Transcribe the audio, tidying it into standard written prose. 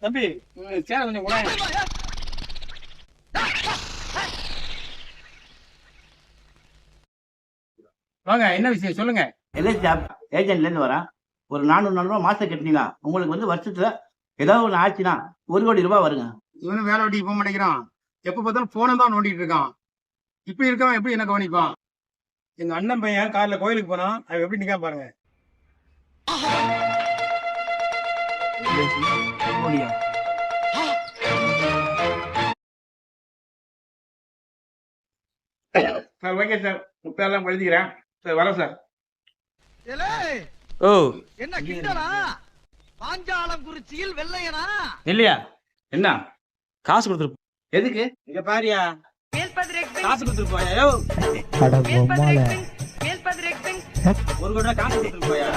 தம்பி சேர கொஞ்சம் கூட வாங்க, என்ன விஷயம் சொல்லுங்க. எல்ஐசி ஏஜென்ட்லேருந்து வரேன். ஒரு 400 மாசம் கட்டினீங்க, உங்களுக்கு வந்து வருஷத்துல ஏதாவது ஒன்று ஆச்சுன்னா 1 கோடி ரூபாய் வருங்க. இவனும் வேலை வெட்டிக்கு போக மாட்டேங்கிறான். எப்ப பார்த்தாலும் போனை தான் நோண்டிட்டு இருக்கான். இப்படி இருக்கவன் எப்படி என்ன கவனிப்பான்? எங்க அண்ணன் பையன் கார்ல கோயிலுக்கு போனான், அவன் எப்படி நிக்காம பாருங்க. சார் ஓகே சார், முப்பெல்லாம் எழுதிக்கிறேன் சார். வரேன் சார். ஓ என்ன கிண்டனா? பாஞ்சாலம் குறிச்சியில் வெள்ளையனா இல்லையா? என்ன காசு கொடுத்துரு. எதுக்கு? இங்க பாரியா, காசு கொடுத்துட்டு போயா? 1 கோடி காசு கொடுத்துட்டு போயா?